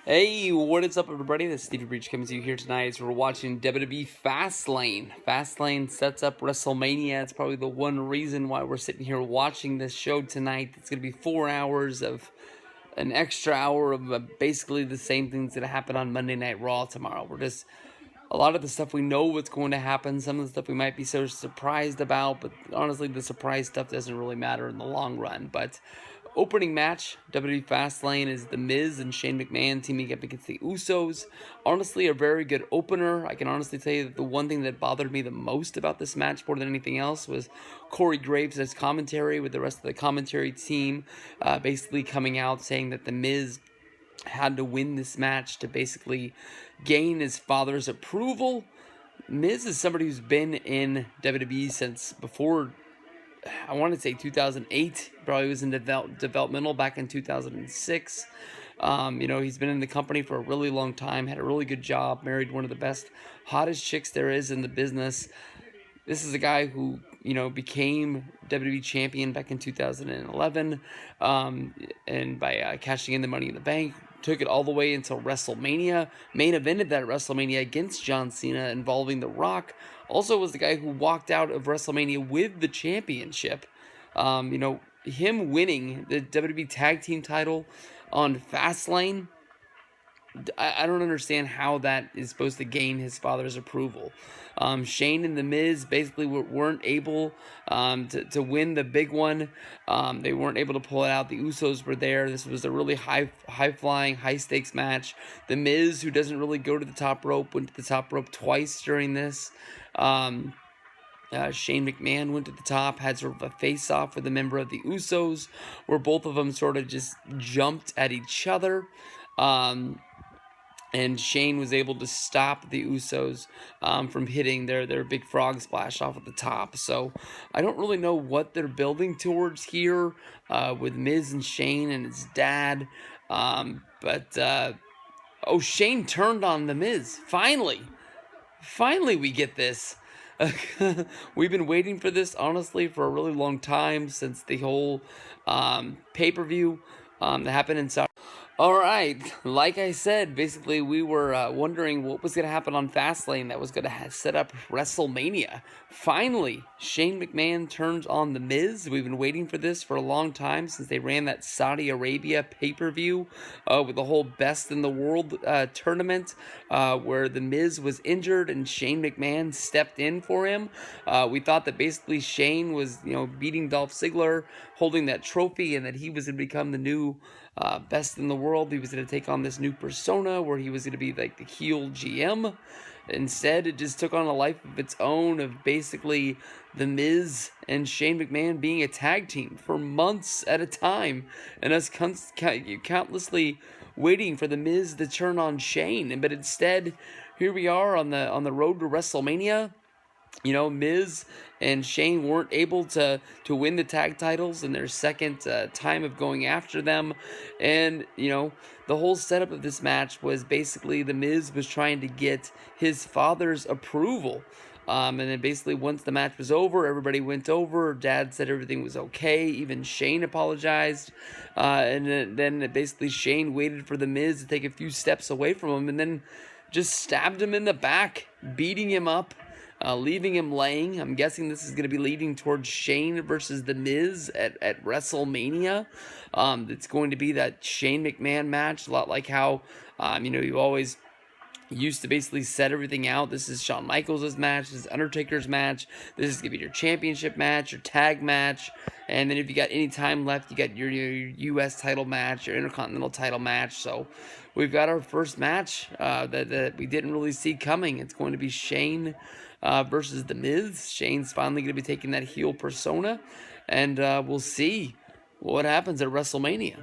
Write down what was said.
Hey, what is up, everybody? This is Stevie Breach coming to you here tonight as we're watching WWE FASTLANE. FASTLANE sets up WrestleMania. It's probably the one reason why we're sitting here watching this show tonight. It's going to be 4 hours of an extra hour of basically the same things that happen on Monday Night Raw tomorrow. A lot of the stuff we know what's going to happen. Some of the stuff we might be so surprised about, but honestly, the surprise stuff doesn't really matter in the long run. But opening match, WWE Fastlane, is The Miz and Shane McMahon teaming up against the Usos. Honestly, a very good opener. I can honestly tell you that the one thing that bothered me the most about this match more than anything else was Corey Graves as commentary, with the rest of the commentary team basically coming out saying that The Miz had to win this match to basically gain his father's approval. Miz is somebody who's been in WWE since before, I want to say 2008. Probably was in developmental back in 2006. He's been in the company for a really long time, had a really good job, married one of the best, hottest chicks there is in the business. This is a guy who, became WWE champion back in 2011, and by cashing in the Money in the Bank, took it all the way until WrestleMania, main evented that WrestleMania against John Cena involving The Rock. Also was the guy who walked out of WrestleMania with the championship. Him winning the WWE Tag Team title on Fastlane, I don't understand how that is supposed to gain his father's approval. Shane and The Miz basically weren't able to win the big one. They weren't able to pull it out. The Usos were there. This was a really high-flying, high-stakes match. The Miz, who doesn't really go to the top rope, went to the top rope twice during this. Shane McMahon went to the top, had sort of a face-off with a member of the Usos, where both of them sort of just jumped at each other. And Shane was able to stop the Usos from hitting their big frog splash off at the top. So I don't really know what they're building towards here with Miz and Shane and his dad. Shane turned on the Miz. Finally we get this. We've been waiting for this, honestly, for a really long time, since the whole pay-per-view that happened in Saudi. Alright, like I said, basically we were wondering what was going to happen on Fastlane that was going to set up WrestleMania. Finally, Shane McMahon turns on The Miz. We've been waiting for this for a long time, since they ran that Saudi Arabia pay-per-view with the whole Best in the World tournament, where The Miz was injured and Shane McMahon stepped in for him. We thought that basically Shane was, beating Dolph Ziggler, holding that trophy, and that he was going to become the new Best in the World. He was going to take on this new persona where he was going to be like the heel GM. Instead, it just took on a life of its own, of basically The Miz and Shane McMahon being a tag team for months at a time, and us countlessly waiting for The Miz to turn on Shane. But instead, here we are on the road to WrestleMania. Miz and Shane weren't able to win the tag titles in their second time of going after them. And, the whole setup of this match was basically The Miz was trying to get his father's approval. And then basically once the match was over, everybody went over. Dad said everything was okay. Even Shane apologized. And then basically Shane waited for The Miz to take a few steps away from him and then just stabbed him in the back, beating him up. Leaving him laying. I'm guessing this is going to be leading towards Shane versus The Miz at WrestleMania. It's going to be that Shane McMahon match, a lot like how, you always used to basically set everything out. This is Shawn Michaels' match. This is Undertaker's match. This is going to be your championship match, your tag match. And then if you got any time left, you got your U.S. title match, your Intercontinental title match. So we've got our first match that we didn't really see coming. It's going to be Shane versus The Miz. Shane's finally going to be taking that heel persona, and we'll see what happens at WrestleMania.